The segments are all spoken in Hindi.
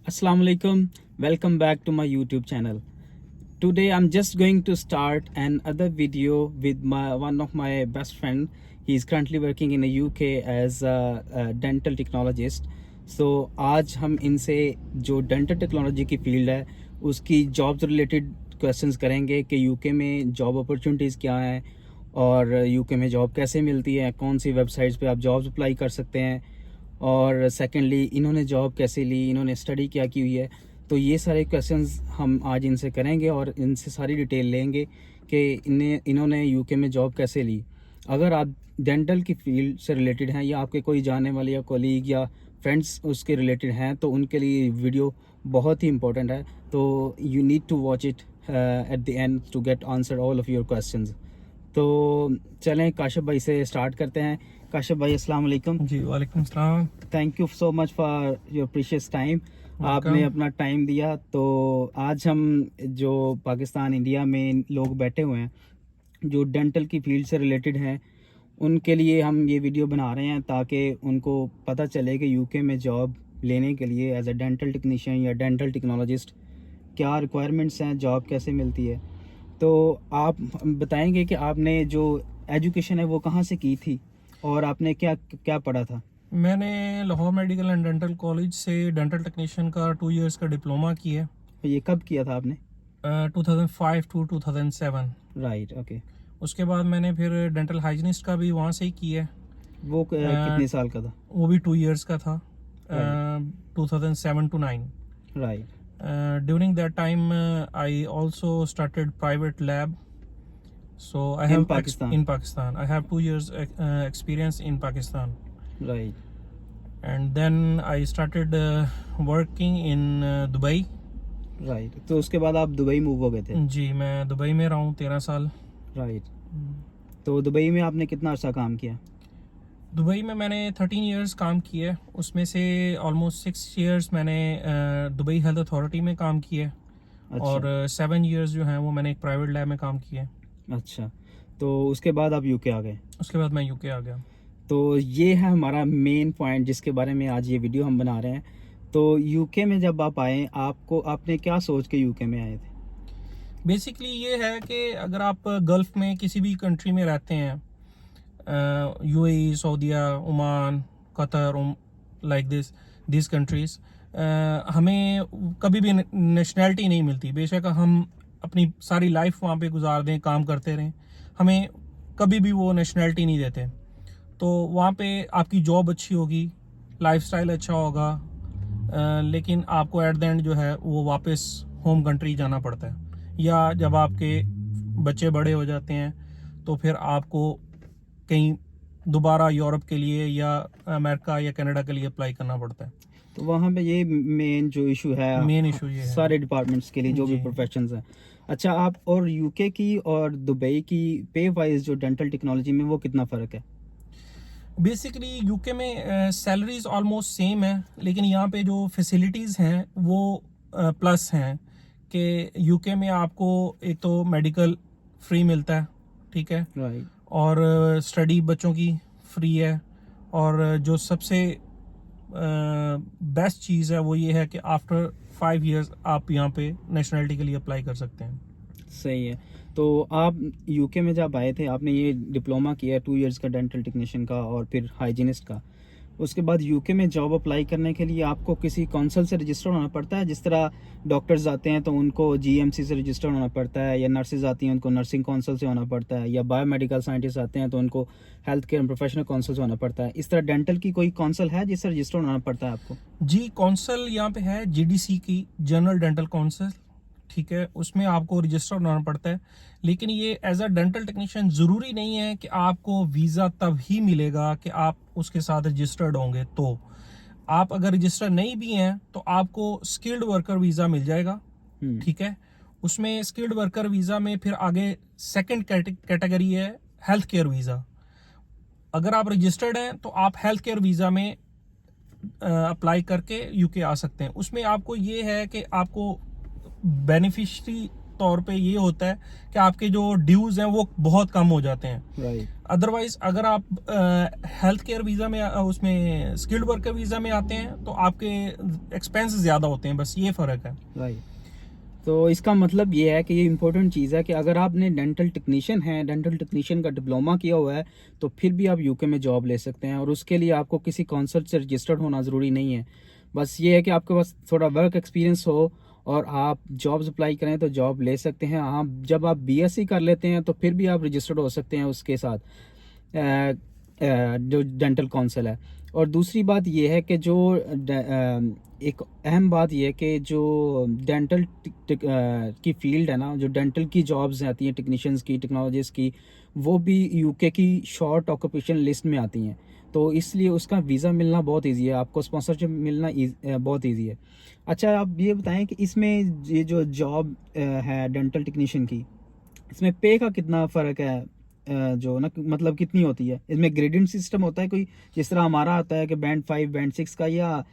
Assalamu alaikum. Welcome back to my YouTube channel. Today I'm just going to start another video with one of my best friend. He is currently working in the UK as a dental technologist. So आज हम इनसे जो डेंटल टेक्नोलॉजी की फील्ड है उसकी जॉब्स रिलेटेड क्वेश्चंस करेंगे कि यूके में जॉब अपॉर्चुनिटीज़ क्या हैं और यूके में जॉब कैसे मिलती है, कौन सी वेबसाइट्स पे आप जॉब्स अप्लाई कर सकते हैं और सेकेंडली इन्होंने जॉब कैसे ली, इन्होंने स्टडी क्या की हुई है। तो ये सारे क्वेश्चंस हम आज इनसे करेंगे और इनसे सारी डिटेल लेंगे कि इन्होंने यूके में जॉब कैसे ली। अगर आप डेंटल की फील्ड से रिलेटेड हैं या आपके कोई जानने वाले या कोलीग या फ्रेंड्स उसके रिलेटेड हैं तो उनके लिए वीडियो बहुत ही इंपॉर्टेंट है। तो you need to watch it at the end to get answer all of your questions. तो चलें काशिफ भाई से स्टार्ट करते हैं। काशिफ भाई अस्सलाम वालेकुम। जी वालेकुम सलाम। Thank you so much for your precious time. आपने अपना टाइम दिया। तो आज हम जो पाकिस्तान इंडिया में लोग बैठे हुए हैं जो डेंटल की फील्ड से रिलेटेड हैं उनके लिए हम ये वीडियो बना रहे हैं ताकि उनको पता चले कि यूके में जॉब लेने के लिए एज अ डेंटल टेक्नीशियन या डेंटल टेक्नोलॉजिस्ट क्या रिक्वायरमेंट्स हैं, जॉब कैसे मिलती है। तो आप बताएंगे कि आपने जो एजुकेशन है वो कहाँ से की थी और आपने क्या क्या पढ़ा था। मैंने Lahore medical and dental college से डेंटल टेक्नीशियन का 2 इयर्स का डिप्लोमा किया है। ये कब किया था आपने? 2005 टू 2007। Right, okay. उसके बाद मैंने फिर डेंटल हाइजीनिस्ट का भी वहाँ से ही किया है। वो कितने साल का था? वो भी 2 इयर्स का था, 2007 to 9। Right. During that time, I also started private lab. So I have Pakistan? In Pakistan. I have 2 years experience in Pakistan. Right. And then I started working in Dubai. Right, तो उसके बाद आप दुबई मूव हो गए थे? जी, मैं दुबई में रहा हूँ 13 साल। राइट। तो दुबई में आपने कितना अर्सा काम किया? दुबई में मैंने 13 इयर्स काम किया है। उसमें से ऑलमोस्ट 6 इयर्स मैंने दुबई हेल्थ अथॉरिटी में काम किया है। अच्छा। और 7 इयर्स जो हैं वो मैंने एक प्राइवेट लैब में काम किया है। अच्छा, तो उसके बाद आप यूके आ गए? उसके बाद मैं यूके आ गया। तो ये है हमारा मेन पॉइंट जिसके बारे में आज ये वीडियो हम बना रहे हैं। तो यूके में जब आप आए आपने क्या सोच के यूके में आए थे? बेसिकली ये है कि अगर आप गल्फ में किसी भी कंट्री में रहते हैं, UAE, Saudia, Oman, Qatar, like this countries, हमें कभी भी नेशनैलिटी नहीं मिलती। बेशक हम अपनी सारी लाइफ वहाँ पे गुजार दें, काम करते रहें, हमें कभी भी वो नेशनैलिटी नहीं देते। तो वहाँ पे आपकी जॉब अच्छी होगी, लाइफस्टाइल अच्छा होगा, लेकिन आपको एट द एंड जो है वो वापस होम कंट्री जाना पड़ता है। या जब आपके बच्चे बड़े हो जाते हैं तो फिर आपको कहीं दोबारा यूरोप के लिए या अमेरिका या कनाडा के लिए अप्लाई करना पड़ता है। तो वहाँ पे ये मेन जो इशू है, मेन इशू ये है सारे डिपार्टमेंट्स के लिए जो भी जी। प्रोफेशंस हैं। अच्छा, आप और यूके की और दुबई की पे वाइज जो डेंटल टेक्नोलॉजी में वो कितना फ़र्क है? बेसिकली यूके में सैलरीज ऑलमोस्ट सेम है, लेकिन यहाँ पे जो फैसिलिटीज़ हैं वो प्लस हैं कि यूके में आपको एक तो मेडिकल फ्री मिलता है, ठीक है, राइट। और स्टडी बच्चों की फ्री है। और जो सबसे बेस्ट चीज़ है वो ये है कि आफ्टर 5 इयर्स आप यहाँ पे नेशनलिटी के लिए अप्लाई कर सकते हैं। सही है। तो आप यूके में जब आए थे आपने ये डिप्लोमा किया 2 इयर्स का डेंटल टेक्नीशियन का और फिर हाइजीनिस्ट का। उसके बाद यूके में जॉब अप्लाई करने के लिए आपको किसी काउंसिल से रजिस्टर होना पड़ता है? जिस तरह डॉक्टर्स आते हैं तो उनको जीएमसी से रजिस्टर होना पड़ता है, या नर्सेज आती हैं उनको नर्सिंग काउंसिल से होना पड़ता है, या बायोमेडिकल साइंटिस्ट आते हैं तो उनको हेल्थ केयर प्रोफेशनल काउंसिल से होना पड़ता है। इस तरह डेंटल की कोई काउंसिल है जिससे रजिस्टर होना पड़ता है आपको? जी, काउंसिल यहाँ पे है जीडीसी की, जनरल डेंटल काउंसिल, ठीक है, उसमें आपको रजिस्टर होना पड़ता है। लेकिन ये एज अ डेंटल टेक्नीशियन ज़रूरी नहीं है कि आपको वीज़ा तब ही मिलेगा कि आप उसके साथ रजिस्टर्ड होंगे। तो आप अगर रजिस्टर नहीं भी हैं तो आपको स्किल्ड वर्कर वीज़ा मिल जाएगा, ठीक है। उसमें स्किल्ड वर्कर वीज़ा में फिर आगे सेकंड कैटेगरी है हेल्थ केयर वीज़ा। अगर आप रजिस्टर्ड हैं तो आप हेल्थ केयर वीज़ा में अप्लाई करके यूके आ सकते हैं। उसमें आपको ये है कि आपको बेनिफिशरी तौर पे ये होता है कि आपके जो ड्यूज हैं वो बहुत कम हो जाते हैं। राइट अदरवाइज अगर आप हेल्थ केयर वीज़ा में उसमें स्किल्ड वर्कर वीज़ा में आते हैं तो आपके एक्सपेंस ज़्यादा होते हैं, बस ये फ़र्क है। राइट। तो इसका मतलब ये है कि ये इम्पोर्टेंट चीज़ है कि अगर आपने डेंटल टेक्नीशियन है, डेंटल टेक्नीशियन का डिप्लोमा किया हुआ है, तो फिर भी आप यूके में जॉब ले सकते हैं, और उसके लिए आपको किसी काउंसिल से रजिस्टर्ड होना ज़रूरी नहीं है। बस ये है कि आपके पास थोड़ा वर्क एक्सपीरियंस हो और आप जॉब्स अप्लाई करें तो जॉब ले सकते हैं। हाँ, जब आप बीएससी कर लेते हैं तो फिर भी आप रजिस्टर्ड हो सकते हैं उसके साथ, जो डेंटल काउंसिल है। और दूसरी बात ये है कि जो एक अहम बात ये है कि जो डेंटल की फील्ड है ना, जो डेंटल की जॉब्स आती हैं टेक्नीशियंस की, टेक्नोलॉजिस्ट की, वो भी यूके की शॉर्ट ऑक्यूपेशन लिस्ट में आती हैं। तो इसलिए उसका वीज़ा मिलना बहुत इजी है, आपको स्पॉन्सरशिप मिलना बहुत इजी है। अच्छा, आप ये बताएं कि इसमें ये जो जॉब है डेंटल टेक्नीशियन की, इसमें पे का कितना फ़र्क है? जो ना मतलब कितनी होती है इसमें? ग्रेडिंग सिस्टम होता है कोई, जिस तरह हमारा आता है कि बैंड 5 बैंड 6 का, या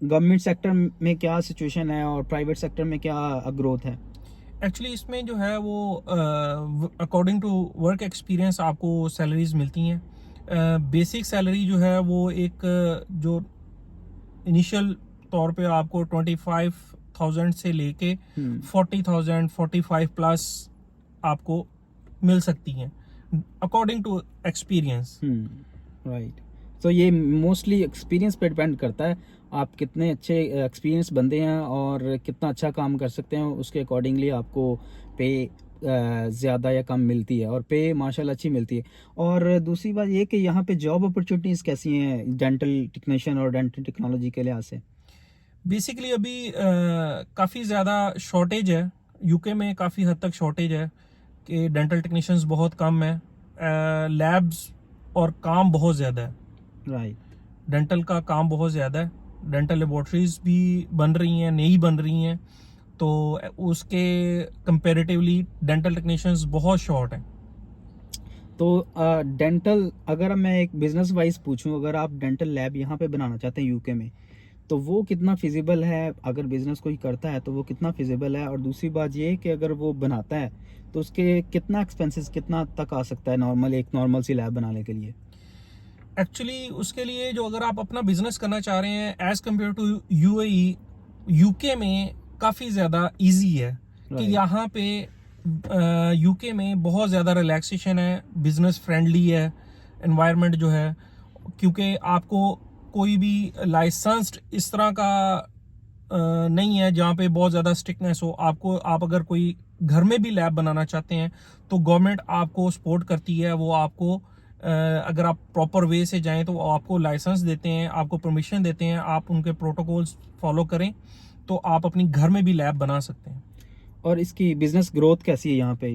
गवर्नमेंट सेक्टर में क्या सिचुएशन है और प्राइवेट सेक्टर में क्या ग्रोथ है? एक्चुअली इसमें जो है वो अकॉर्डिंग टू वर्क एक्सपीरियंस आपको सैलरीज मिलती हैं। बेसिक सैलरी जो है वो एक जो इनिशियल तौर पे आपको 25,000 से लेके 40,000 45 प्लस आपको मिल सकती हैं अकॉर्डिंग टू एक्सपीरियंस। राइट। तो ये मोस्टली एक्सपीरियंस पे डिपेंड करता है, आप कितने अच्छे एक्सपीरियंस बंदे हैं और कितना अच्छा काम कर सकते हैं, उसके अकॉर्डिंगली आपको पे ज़्यादा या कम मिलती है, और पे माशाल्लाह अच्छी मिलती है। और दूसरी बात ये कि यहाँ पे जॉब अपॉर्चुनिटीज़ कैसी हैं डेंटल टेक्नीशियन और डेंटल टेक्नोलॉजी के लिहाज से? बेसिकली अभी काफ़ी ज़्यादा शॉर्टेज है, यूके में काफ़ी हद तक शॉर्टेज है कि डेंटल टेक्नीशियंस बहुत कम है, लैब्स और काम बहुत ज़्यादा है। राइट। डेंटल का काम बहुत ज़्यादा है, डेंटल लेबॉर्ट्रीज भी बन रही हैं, नई बन रही हैं, तो उसके कंपैरेटिवली डेंटल टेक्नीशियंस बहुत शॉर्ट हैं। तो डेंटल, अगर मैं एक बिजनेस वाइज पूछूं, अगर आप डेंटल लैब यहाँ पे बनाना चाहते हैं यूके में, तो वो कितना फिजिबल है? अगर बिजनेस कोई करता है तो वो कितना फिजिबल है? और दूसरी बात ये कि अगर वो बनाता है तो उसके कितना एक्सपेंसेस कितना तक आ सकता है नॉर्मल, एक नॉर्मल सी लैब बनाने के लिए? एक्चुअली उसके लिए जो अगर आप अपना बिजनेस करना चाह रहे हैं as compare to UAE, UK में काफ़ी ज़्यादा इजी है कि राइट। यहाँ पे यूके में बहुत ज़्यादा रिलैक्सेशन है, बिजनेस फ्रेंडली है एनवायरनमेंट जो है, क्योंकि आपको कोई भी लाइसेंस्ड इस तरह का नहीं है जहाँ पे बहुत ज़्यादा स्ट्रिक्टनेस हो। आपको, आप अगर कोई घर में भी लैब बनाना चाहते हैं तो गवर्नमेंट आपको सपोर्ट करती है, वो आपको अगर आप प्रॉपर वे से जाएं तो वो आपको लाइसेंस देते हैं, आपको परमिशन देते हैं, आप उनके प्रोटोकॉल्स फॉलो करें तो आप अपनी घर में भी लैब बना सकते हैं। और इसकी बिजनेस ग्रोथ कैसी है यहाँ पे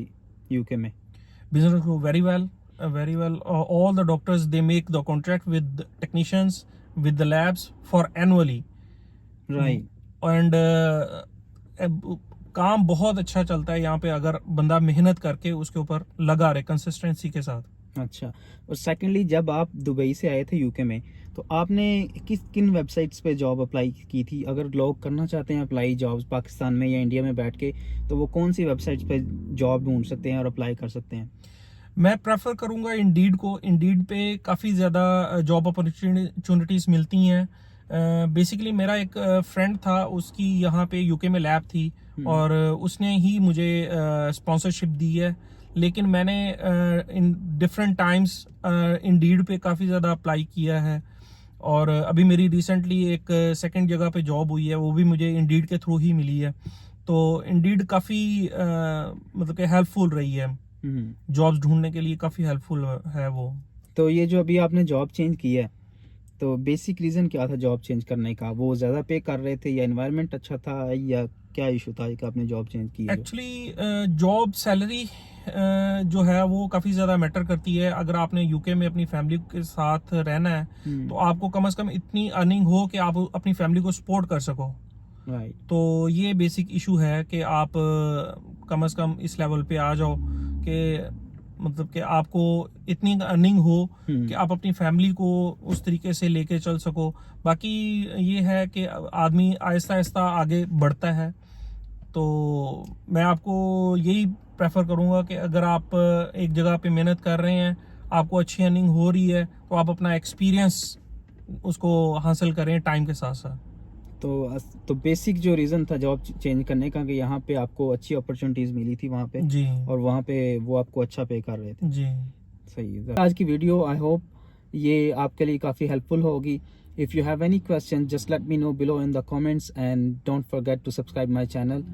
यूके में? Business grow very well, all the doctors they make the contract with technicians with the labs for annually, right. And काम बहुत अच्छा चलता है यहाँ पे अगर बंदा मेहनत करके उसके ऊपर लगा रहे कंसिस्टेंसी के साथ। अच्छा, और सेकेंडली, जब आप दुबई से आए थे यूके में, तो आपने किन वेबसाइट्स पे जॉब अप्लाई की थी? अगर लोग करना चाहते हैं अप्लाई जॉब्स पाकिस्तान में या इंडिया में बैठ के, तो वो कौन सी वेबसाइट्स पे जॉब ढूंढ सकते हैं और अप्लाई कर सकते हैं? मैं प्रेफर करूंगा इंडीड को। इंडीड पे काफ़ी ज़्यादा जॉब अपॉर्चुनिटीज़ मिलती हैं। बेसिकली मेरा एक फ्रेंड था, उसकी यहाँ पे यूके में लैब थी और उसने ही मुझे स्पॉन्सरशिप दी है, लेकिन मैंने इन डिफरेंट टाइम्स इंडीड पे काफ़ी ज़्यादा अप्लाई किया है, और अभी मेरी रिसेंटली एक सेकंड जगह पे जॉब हुई है, वो भी मुझे इंडीड के थ्रू ही मिली है। तो इंडीड काफ़ी मतलब कि हेल्पफुल रही है, जॉब्स ढूंढने के लिए काफ़ी हेल्पफुल है वो। तो ये जो अभी आपने जॉब चेंज की है, तो बेसिक रीज़न क्या था जॉब चेंज करने का? वो ज़्यादा पे कर रहे थे, या एनवायरनमेंट अच्छा था, या क्या इशू था कि आपने जॉब चेंज की है जो? एक्चुअली जॉब सैलरी जो है वो काफ़ी ज़्यादा मैटर करती है। अगर आपने यूके में अपनी फैमिली के साथ रहना है तो आपको कम से कम इतनी अर्निंग हो कि आप अपनी फैमिली को सपोर्ट कर सको। राइट। तो ये बेसिक इशू है कि आप कम से कम इस लेवल पे आ जाओ कि मतलब कि आपको इतनी अर्निंग हो कि आप अपनी फैमिली को उस तरीके से लेके चल सको। बाकी ये है कि आदमी आहिस्ता आहिस्ता आगे बढ़ता है, तो मैं आपको यही प्रेफर करूँगा कि अगर आप एक जगह पे मेहनत कर रहे हैं, आपको अच्छी अर्निंग हो रही है, तो आप अपना एक्सपीरियंस उसको हासिल करें टाइम के साथ साथ। तो बेसिक जो रीज़न था जॉब चेंज करने का कि यहाँ पे आपको अच्छी अपॉर्चुनिटीज़ मिली थी वहाँ पे, जी और वहाँ पे वो आपको अच्छा पे कर रहे थे। जी। सही है। आज की वीडियो आई होप ये आपके लिए काफ़ी हेल्पफुल होगी। If you have any question just let me know below in the comments and don't forget to subscribe my channel.